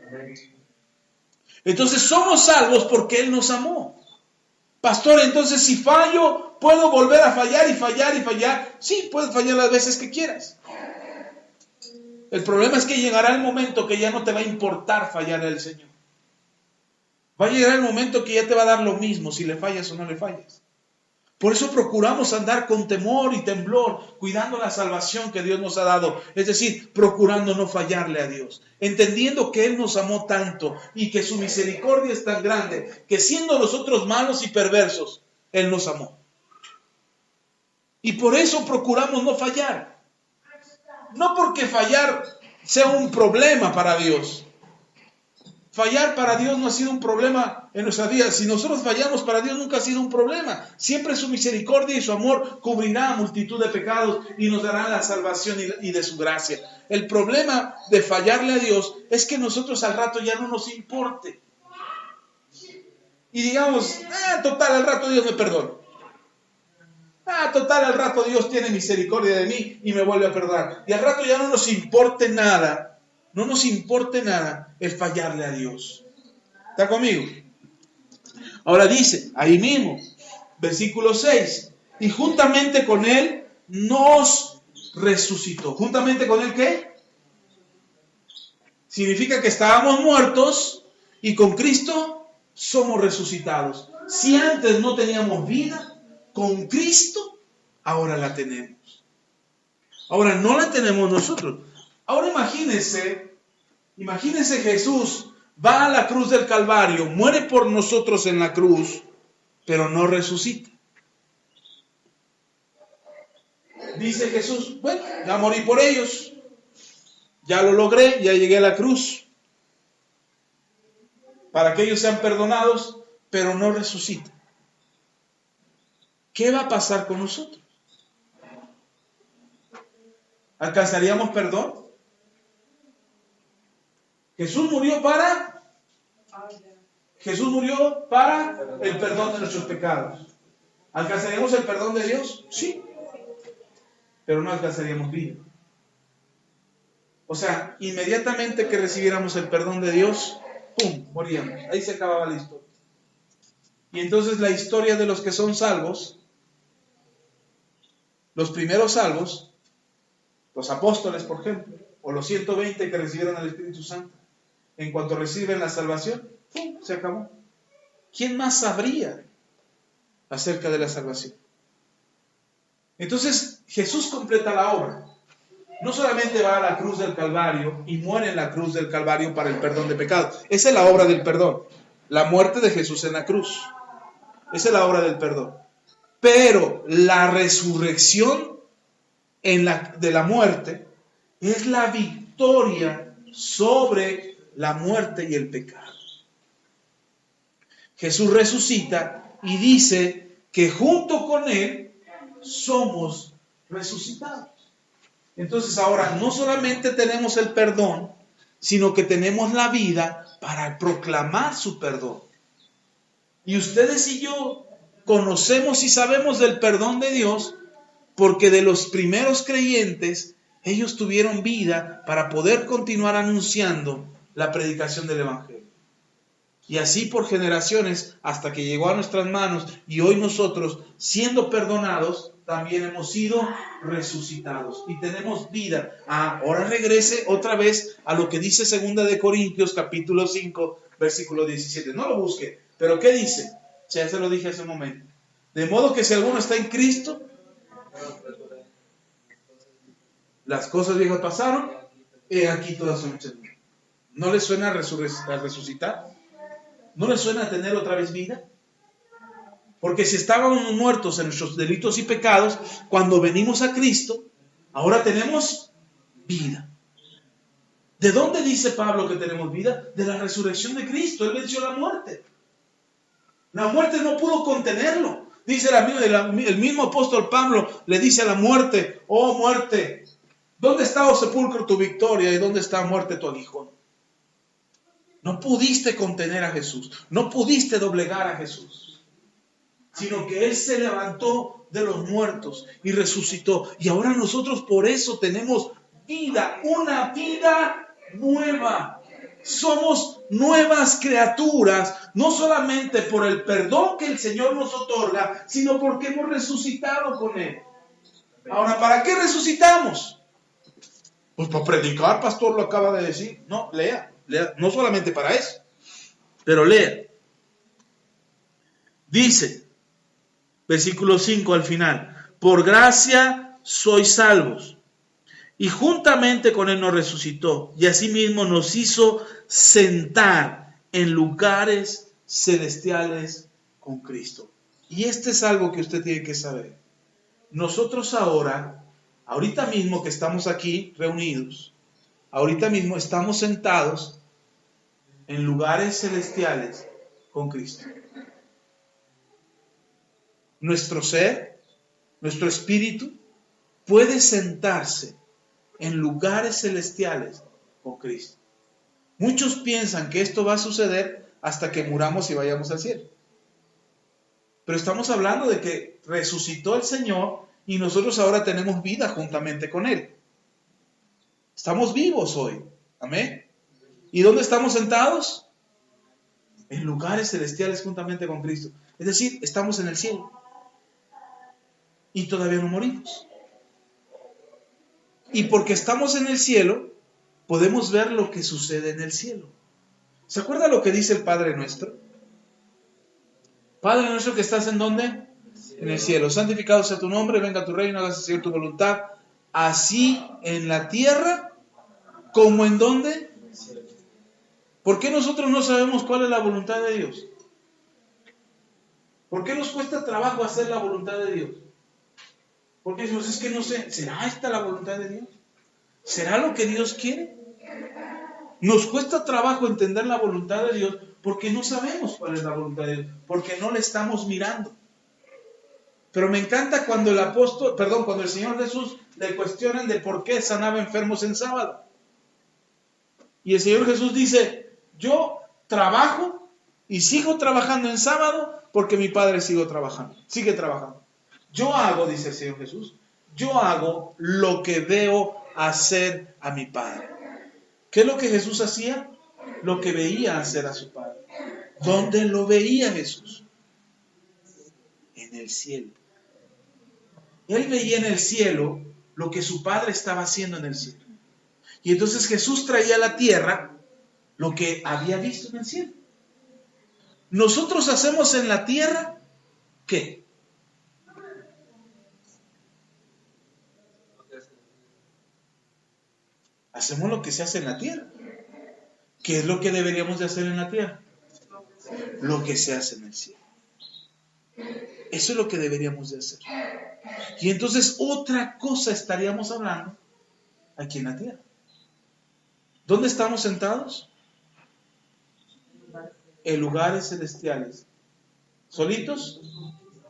Entonces somos salvos porque Él nos amó. Pastor, entonces si fallo, ¿puedo volver a fallar y fallar y fallar? Sí, puedes fallar las veces que quieras. El problema es que llegará el momento que ya no te va a importar fallar al Señor. Va a llegar el momento que ya te va a dar lo mismo si le fallas o no le fallas. Por eso procuramos andar con temor y temblor, cuidando la salvación que Dios nos ha dado. Es decir, procurando no fallarle a Dios. Entendiendo que Él nos amó tanto y que su misericordia es tan grande, que siendo nosotros malos y perversos, Él nos amó. Y por eso procuramos no fallar. No porque fallar sea un problema para Dios. Fallar para Dios no ha sido un problema en nuestra vida. Si nosotros fallamos, para Dios nunca ha sido un problema. Siempre su misericordia y su amor cubrirá multitud de pecados y nos dará la salvación y de su gracia. El problema de fallarle a Dios es que nosotros al rato ya no nos importe. Y digamos, total, al rato Dios me perdona. Total, al rato Dios tiene misericordia de mí y me vuelve a perdonar. Y al rato ya no nos importe nada. No nos importe nada el fallarle a Dios. ¿Está conmigo? Ahora dice, ahí mismo, versículo 6, y juntamente con Él nos resucitó. ¿Juntamente con Él qué? Significa que estábamos muertos y con Cristo somos resucitados. Si antes no teníamos vida, con Cristo ahora la tenemos. Ahora no la tenemos nosotros. Ahora imagínense Jesús va a la cruz del Calvario, muere por nosotros en la cruz, pero no resucita. Dice Jesús, bueno, ya morí por ellos, ya lo logré, ya llegué a la cruz, para que ellos sean perdonados, pero no resucita. ¿Qué va a pasar con nosotros? ¿Alcanzaríamos perdón? Jesús murió para el perdón de nuestros pecados. ¿Alcanzaríamos el perdón de Dios? Sí, pero no alcanzaríamos vida. O sea, inmediatamente que recibiéramos el perdón de Dios, ¡pum!, moríamos. Ahí se acababa la historia. Y entonces la historia de los que son salvos, los primeros salvos, los apóstoles, por ejemplo, o los 120 que recibieron al Espíritu Santo, en cuanto reciben la salvación, ¡pum!, se acabó. ¿Quién más sabría acerca de la salvación? Entonces Jesús completa la obra. No solamente va a la cruz del Calvario y muere en la cruz del Calvario para el perdón de pecados. Esa es la obra del perdón. La muerte de Jesús en la cruz. Esa es la obra del perdón. Pero la resurrección de la muerte es la victoria sobre la muerte y el pecado. Jesús resucita y dice que junto con Él somos resucitados. Entonces ahora no solamente tenemos el perdón, sino que tenemos la vida para proclamar su perdón. Y ustedes y yo conocemos y sabemos del perdón de Dios porque de los primeros creyentes, ellos tuvieron vida para poder continuar anunciando la predicación del Evangelio. Y así por generaciones hasta que llegó a nuestras manos y hoy nosotros, siendo perdonados, también hemos sido resucitados y tenemos vida. Ahora regrese otra vez a lo que dice 2 Corintios capítulo 5 versículo 17. No lo busque, pero ¿qué dice? Ya se lo dije hace un momento. De modo que si alguno está en Cristo, las cosas viejas pasaron, he aquí todas son hechas nuevas. ¿No le suena a resucitar? ¿No le suena a tener otra vez vida? Porque si estábamos muertos en nuestros delitos y pecados, cuando venimos a Cristo, ahora tenemos vida. ¿De dónde dice Pablo que tenemos vida? De la resurrección de Cristo. Él venció la muerte. La muerte no pudo contenerlo. Dice el mismo apóstol Pablo, le dice a la muerte, oh muerte, ¿dónde está, oh sepulcro, tu victoria? ¿Y dónde está, muerte, tu aguijón? No pudiste contener a Jesús. No pudiste doblegar a Jesús. Sino que Él se levantó de los muertos y resucitó. Y ahora nosotros por eso tenemos vida, una vida nueva. Somos nuevas criaturas, no solamente por el perdón que el Señor nos otorga, sino porque hemos resucitado con Él. Ahora, ¿para qué resucitamos? Pues para predicar, pastor, lo acaba de decir. No, lea, no solamente para eso, pero lea. Dice, versículo 5 al final, por gracia sois salvos, y juntamente con Él nos resucitó, y asimismo nos hizo sentar en lugares celestiales con Cristo. Y este es algo que usted tiene que saber. Nosotros ahorita mismo que estamos aquí reunidos, ahorita mismo estamos sentados en lugares celestiales con Cristo. Nuestro ser, nuestro espíritu, puede sentarse en lugares celestiales con Cristo. Muchos piensan que esto va a suceder hasta que muramos y vayamos al cielo. Pero estamos hablando de que resucitó el Señor y nosotros ahora tenemos vida juntamente con Él. Estamos vivos hoy. Amén. ¿Y dónde estamos sentados? en lugares celestiales juntamente con Cristo. Es decir, estamos en el cielo y todavía no morimos. Y porque estamos en el cielo, podemos ver lo que sucede en el cielo. ¿Se acuerda lo que dice el Padre nuestro? Padre nuestro que estás ¿en dónde? En el cielo. Santificado sea tu nombre, venga tu reino, hágase Señor tu voluntad, así en la tierra como en ¿dónde? ¿Por qué nosotros no sabemos cuál es la voluntad de Dios? ¿Por qué nos cuesta trabajo hacer la voluntad de Dios? Porque decimos, es que no sé, ¿será esta la voluntad de Dios? ¿Será lo que Dios quiere? Nos cuesta trabajo entender la voluntad de Dios porque no sabemos cuál es la voluntad de Dios, porque no le estamos mirando. Pero me encanta cuando cuando el Señor Jesús le cuestionan de por qué sanaba enfermos en sábado. Y el Señor Jesús dice, yo trabajo y sigo trabajando en sábado porque mi Padre sigue trabajando. Yo hago, dice el Señor Jesús, yo hago lo que veo hacer a mi Padre. ¿Qué es lo que Jesús hacía? Lo que veía hacer a su Padre. ¿Dónde lo veía Jesús? En el cielo. Él veía en el cielo lo que su Padre estaba haciendo en el cielo. Y entonces Jesús traía a la tierra lo que había visto en el cielo. Nosotros hacemos en la tierra, ¿qué? Hacemos lo que se hace en la tierra. ¿Qué es lo que deberíamos de hacer en la tierra? Lo que se hace en el cielo. Eso es lo que deberíamos de hacer. Y entonces otra cosa estaríamos hablando aquí en la tierra. ¿Dónde estamos sentados? En lugares celestiales. ¿Solitos?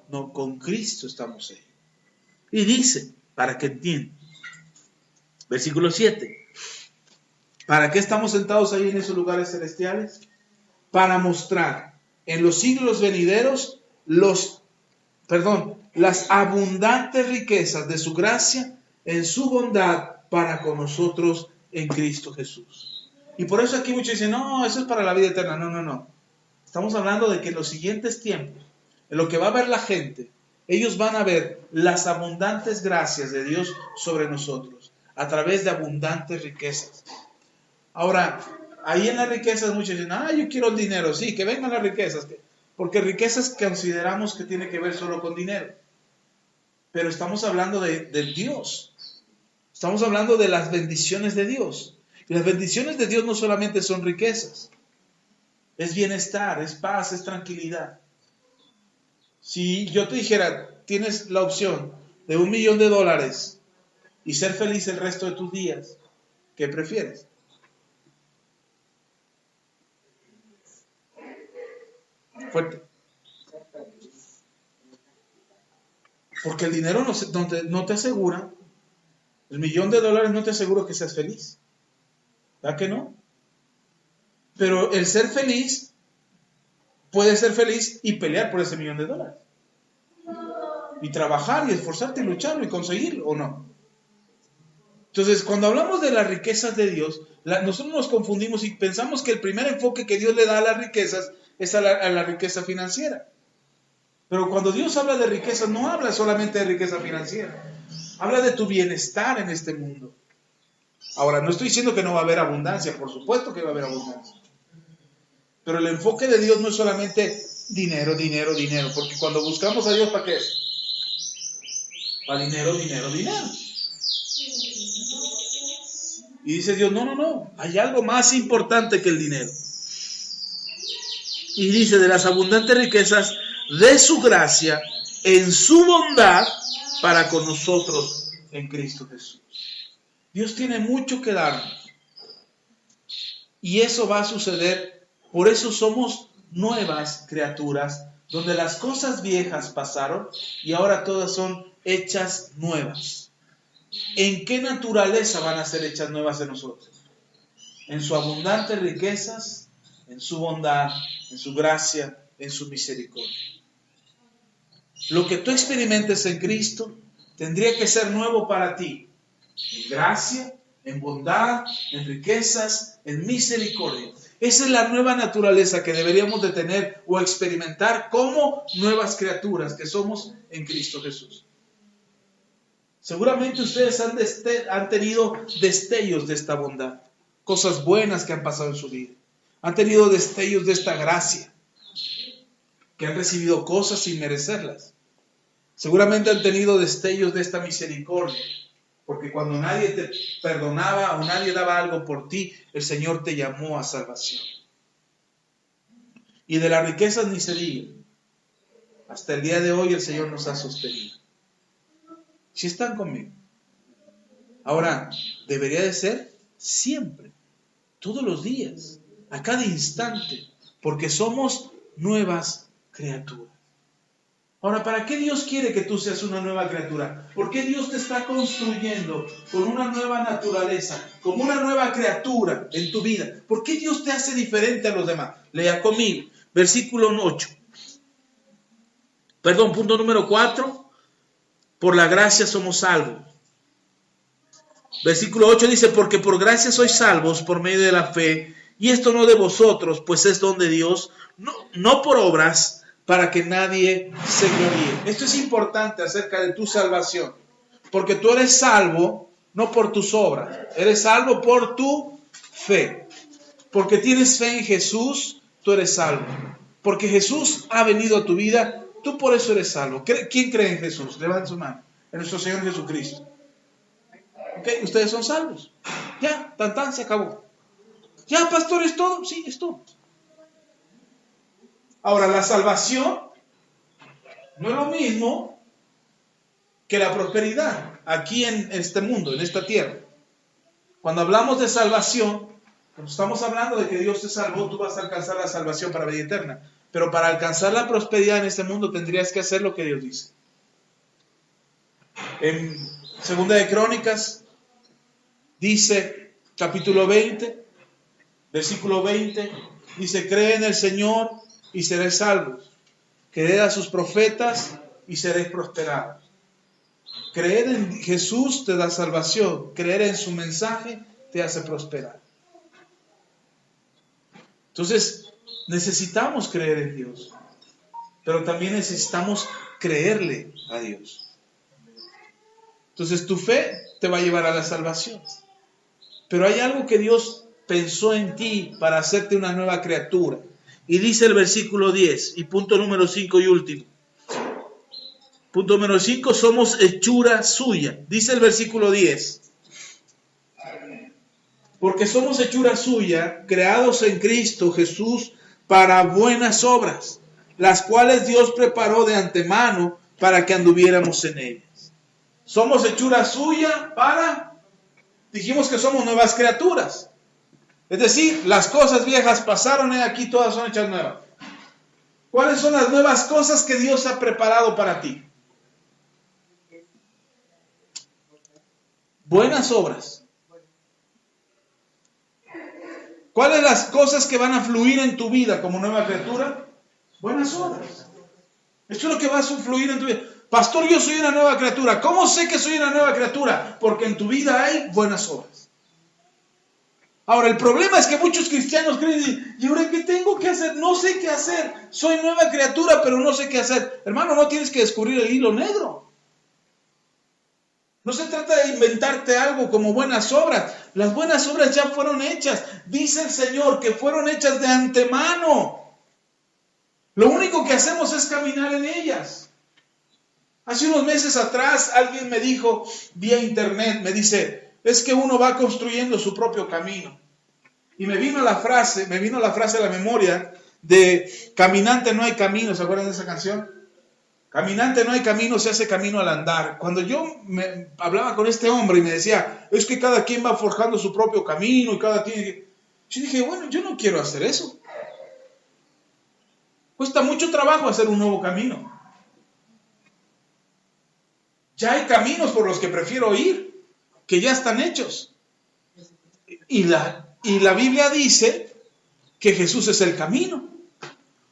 No, con Cristo estamos ahí. Y dice, para que entiendan, versículo 7. ¿Para qué estamos sentados ahí en esos lugares celestiales? Para mostrar en los siglos venideros las abundantes riquezas de su gracia en su bondad para con nosotros en Cristo Jesús. Y por eso aquí muchos dicen, no, eso es para la vida eterna. No. Estamos hablando de que en los siguientes tiempos, en lo que va a ver la gente, ellos van a ver las abundantes gracias de Dios sobre nosotros, a través de abundantes riquezas. Ahora, ahí en las riquezas muchos dicen, yo quiero el dinero. Sí, que vengan las riquezas, porque riquezas consideramos que tiene que ver solo con dinero. Pero estamos hablando de Dios. Estamos hablando de las bendiciones de Dios. Y las bendiciones de Dios no solamente son riquezas. Es bienestar, es paz, es tranquilidad. Si yo te dijera, tienes la opción de $1,000,000 y ser feliz el resto de tus días, ¿qué prefieres? Fuerte. Porque el dinero no te asegura, el $1,000,000 no te asegura que seas feliz. ¿Verdad que no? Pero el ser feliz, puede ser feliz y pelear por ese $1,000,000. Y trabajar y esforzarte y lucharlo y conseguirlo, ¿o no? Entonces, cuando hablamos de las riquezas de Dios, nosotros nos confundimos y pensamos que el primer enfoque que Dios le da a las riquezas es a la riqueza financiera. Pero cuando Dios habla de riqueza, no habla solamente de riqueza financiera. Habla de tu bienestar en este mundo. Ahora, no estoy diciendo que no va a haber abundancia, por supuesto que va a haber abundancia. Pero el enfoque de Dios no es solamente dinero, porque cuando buscamos a Dios, ¿para qué es? Para dinero. Y dice Dios, no, hay algo más importante que el dinero. Y dice, de las abundantes riquezas de su gracia en su bondad para con nosotros en Cristo Jesús. Dios tiene mucho que darnos. Y eso va a suceder, por eso somos nuevas criaturas, donde las cosas viejas pasaron y ahora todas son hechas nuevas. ¿En qué naturaleza van a ser hechas nuevas en nosotros? En su abundantes riquezas, en su bondad, en su gracia, en su misericordia. Lo que tú experimentes en Cristo tendría que ser nuevo para ti, en gracia, en bondad, en riquezas, en misericordia. Esa es la nueva naturaleza que deberíamos de tener o experimentar como nuevas criaturas que somos en Cristo Jesús. Seguramente ustedes han tenido destellos de esta bondad, cosas buenas que han pasado en su vida. Han tenido destellos de esta gracia, que han recibido cosas sin merecerlas. Seguramente han tenido destellos de esta misericordia, porque cuando nadie te perdonaba o nadie daba algo por ti, el Señor te llamó a salvación. Y de las riquezas ni se diga. Hasta el día de hoy el Señor nos ha sostenido. Si están conmigo. Ahora, debería de ser siempre, todos los días, a cada instante, porque somos nuevas criaturas. Ahora, ¿para qué Dios quiere que tú seas una nueva criatura? ¿Por qué Dios te está construyendo con una nueva naturaleza, como una nueva criatura en tu vida? ¿Por qué Dios te hace diferente a los demás? Lea conmigo, versículo 8. Punto número 4. Por la gracia somos salvos. Versículo 8 dice, porque por gracia sois salvos por medio de la fe, y esto no de vosotros, pues es don de Dios, no por obras, para que nadie se gloríe. Esto es importante acerca de tu salvación, porque tú eres salvo no por tus obras, eres salvo por tu fe. Porque tienes fe en Jesús, tú eres salvo. Porque Jesús ha venido a tu vida, tú por eso eres salvo. ¿Quién cree en Jesús? Levanten su mano. En nuestro Señor Jesucristo. ¿Ok? Ustedes son salvos. Ya, tan, se acabó. Ya, pastor, ¿es todo? Sí, es todo. Ahora, la salvación no es lo mismo que la prosperidad aquí en este mundo, en esta tierra. Cuando hablamos de salvación, cuando estamos hablando de que Dios te salvó, tú vas a alcanzar la salvación para vida eterna. Pero para alcanzar la prosperidad en este mundo tendrías que hacer lo que Dios dice. En Segunda de Crónicas dice, capítulo 20, versículo 20, dice, cree en el Señor y seréis salvos. Creed a sus profetas y seréis prosperados. Creer en Jesús te da salvación. Creer en su mensaje te hace prosperar. Entonces, necesitamos creer en Dios, pero también necesitamos creerle a Dios. Entonces, tu fe te va a llevar a la salvación. Pero hay algo que Dios pensó en ti para hacerte una nueva criatura. Y dice el versículo 10, y punto número 5 y último. Punto número 5, somos hechura suya. Dice el versículo 10. Porque somos hechura suya, creados en Cristo Jesús para buenas obras, las cuales Dios preparó de antemano para que anduviéramos en ellas. Somos hechura suya dijimos que somos nuevas criaturas. Es decir, las cosas viejas pasaron y aquí todas son hechas nuevas. ¿Cuáles son las nuevas cosas que Dios ha preparado para ti? Buenas obras. ¿Cuáles las cosas que van a fluir en tu vida como nueva criatura? Buenas obras. Esto es lo que va a fluir en tu vida. Pastor, yo soy una nueva criatura. ¿Cómo sé que soy una nueva criatura? Porque en tu vida hay buenas obras. Ahora, el problema es que muchos cristianos creen, ¿y ahora qué tengo que hacer? No sé qué hacer. Soy nueva criatura, pero no sé qué hacer. Hermano, no tienes que descubrir el hilo negro. No se trata de inventarte algo como buenas obras. Las buenas obras ya fueron hechas. Dice el Señor que fueron hechas de antemano. Lo único que hacemos es caminar en ellas. Hace unos meses atrás alguien me dijo vía internet, me dice, es que uno va construyendo su propio camino. Y me vino la frase a la memoria de caminante no hay camino. ¿Se acuerdan de esa canción? Caminante no hay camino, se hace camino al andar. Cuando yo me hablaba con este hombre y me decía, es que cada quien va forjando su propio camino y cada quien... Yo dije, bueno, yo no quiero hacer eso. Cuesta mucho trabajo hacer un nuevo camino. Ya hay caminos por los que prefiero ir, que ya están hechos. Y la Biblia dice que Jesús es el camino.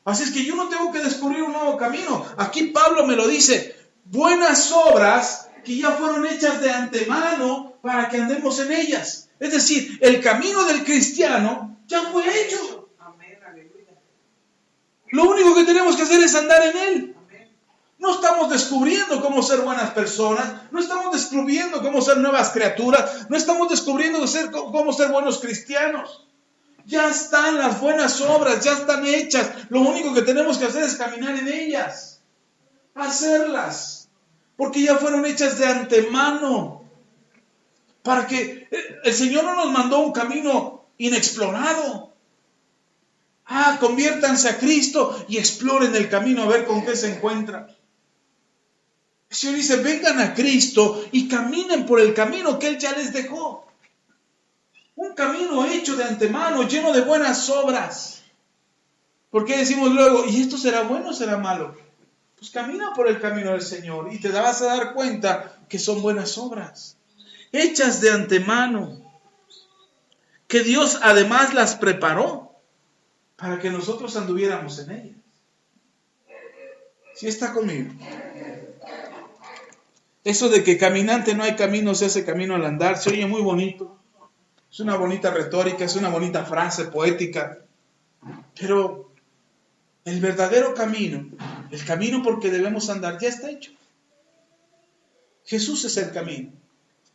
Así es que yo no tengo que descubrir un nuevo camino. Aquí Pablo me lo dice, buenas obras que ya fueron hechas de antemano para que andemos en ellas. Es decir, el camino del cristiano ya fue hecho. Lo único que tenemos que hacer es andar en él. No estamos descubriendo cómo ser buenas personas, no estamos descubriendo cómo ser nuevas criaturas, no estamos descubriendo cómo ser buenos cristianos. Ya están las buenas obras, ya están hechas. Lo único que tenemos que hacer es caminar en ellas, hacerlas, porque ya fueron hechas de antemano. Para que el Señor no nos mandó un camino inexplorado. Conviértanse a Cristo y exploren el camino a ver con qué se encuentran. El Señor dice, vengan a Cristo y caminen por el camino que Él ya les dejó. Un camino hecho de antemano, lleno de buenas obras. ¿Por qué decimos luego, ¿y esto será bueno o será malo? Pues camina por el camino del Señor y te vas a dar cuenta que son buenas obras, hechas de antemano, que Dios además las preparó para que nosotros anduviéramos en ellas. ¿Sí está conmigo? Eso de que caminante no hay camino, se hace camino al andar, se oye muy bonito. Es una bonita retórica, es una bonita frase poética. Pero el verdadero camino, el camino por que debemos andar, ya está hecho. Jesús es el camino.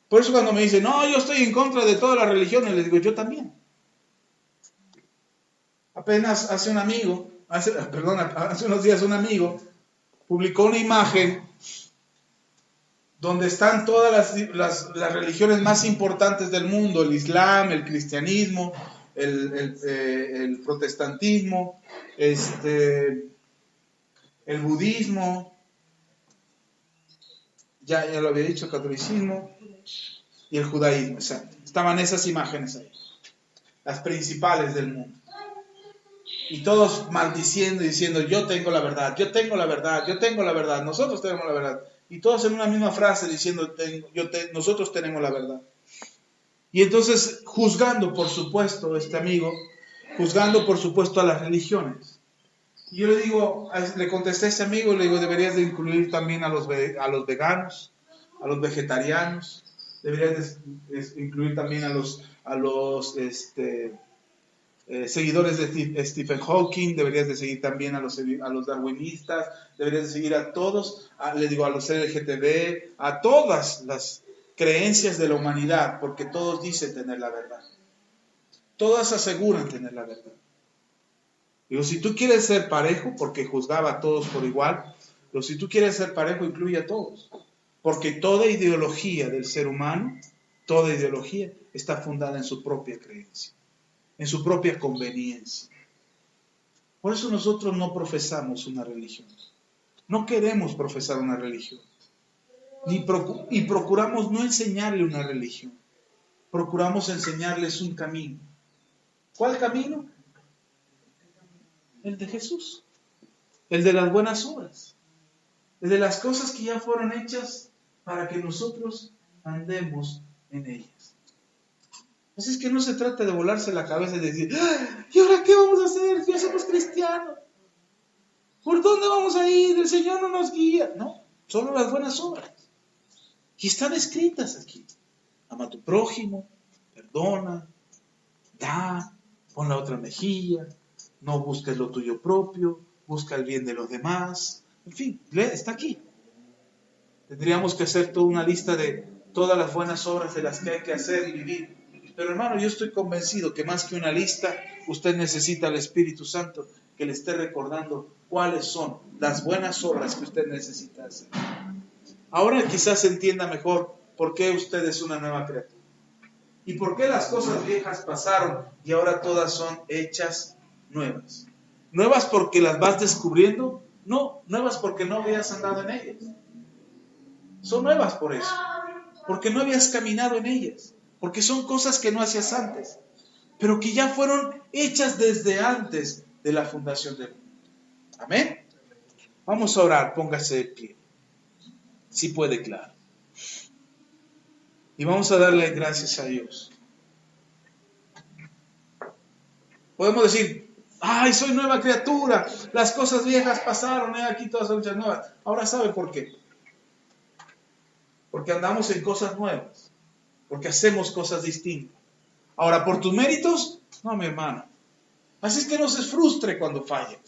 Por eso cuando me dicen, no, yo estoy en contra de todas las religiones, les digo, yo también. Apenas hace unos días un amigo publicó una imagen donde están todas las religiones más importantes del mundo, el Islam, el cristianismo, el protestantismo, el budismo, ya lo había dicho, el catolicismo y el judaísmo, exacto. Estaban esas imágenes ahí, las principales del mundo. Y todos maldiciendo y diciendo, yo tengo la verdad, yo tengo la verdad, yo tengo la verdad, nosotros tenemos la verdad. Y todos en una misma frase diciendo, nosotros tenemos la verdad. Y entonces, juzgando, por supuesto, este amigo, juzgando, por supuesto, a las religiones. Y yo le contesté a ese amigo, le digo, deberías de incluir también a los veganos, a los vegetarianos, deberías de incluir también a los seguidores de Stephen Hawking, deberías de seguir también a los darwinistas, deberías de seguir a todos, a los LGTB, a todas las creencias de la humanidad, porque todos dicen tener la verdad. Todas aseguran tener la verdad. Digo, si tú quieres ser parejo, porque juzgaba a todos por igual, pero si tú quieres ser parejo, incluye a todos. Porque toda ideología del ser humano, toda ideología está fundada en su propia creencia, en su propia conveniencia. Por eso nosotros no profesamos una religión. No queremos profesar una religión. Y procuramos no enseñarle una religión. Procuramos enseñarles un camino. ¿Cuál camino? El de Jesús. El de las buenas obras. El de las cosas que ya fueron hechas para que nosotros andemos en ellas. Así es que no se trata de volarse la cabeza y decir, ¿y ahora qué vamos a hacer? Ya somos cristianos. ¿Por dónde vamos a ir? El Señor no nos guía. No, solo las buenas obras. Y están escritas aquí. Ama a tu prójimo, perdona, da, pon la otra mejilla, no busques lo tuyo propio, busca el bien de los demás. En fin, está aquí. Tendríamos que hacer toda una lista de todas las buenas obras de las que hay que hacer y vivir. Pero hermano, yo estoy convencido que más que una lista, usted necesita al Espíritu Santo que le esté recordando cuáles son las buenas obras que usted necesita hacer. Ahora quizás se entienda mejor por qué usted es una nueva criatura. Y por qué las cosas viejas pasaron y ahora todas son hechas nuevas. ¿Nuevas porque las vas descubriendo? No, nuevas porque no habías andado en ellas. Son nuevas por eso. Porque no habías caminado en ellas. Porque son cosas que no hacías antes, pero que ya fueron hechas desde antes de la fundación del mundo. Amén. Vamos a orar, póngase de pie. Si puede, claro. Y vamos a darle gracias a Dios. Podemos decir, ¡ay, soy nueva criatura! Las cosas viejas pasaron, aquí todas son hechas nuevas. Ahora sabe por qué. Porque andamos en cosas nuevas. Porque hacemos cosas distintas. Ahora, por tus méritos, no, mi hermano. Así es que no se frustre cuando falle.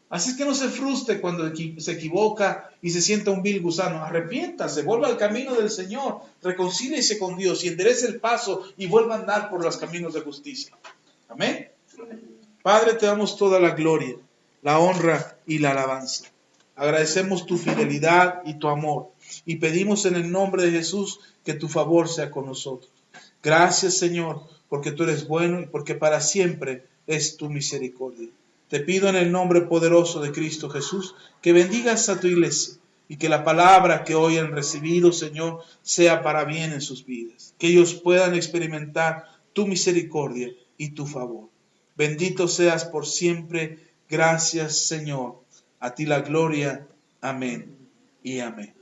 Así es que no se frustre cuando se equivoca y se sienta un vil gusano. Arrepiéntase, vuelva al camino del Señor, reconcíliese con Dios y enderece el paso y vuelva a andar por los caminos de justicia. Amén. Padre, te damos toda la gloria, la honra y la alabanza. Agradecemos tu fidelidad y tu amor y pedimos en el nombre de Jesús que tu favor sea con nosotros. Gracias, Señor, porque tú eres bueno y porque para siempre es tu misericordia. Te pido en el nombre poderoso de Cristo Jesús que bendigas a tu iglesia y que la palabra que hoy han recibido, Señor, sea para bien en sus vidas. Que ellos puedan experimentar tu misericordia y tu favor. Bendito seas por siempre. Gracias, Señor. A ti la gloria. Amén y amén.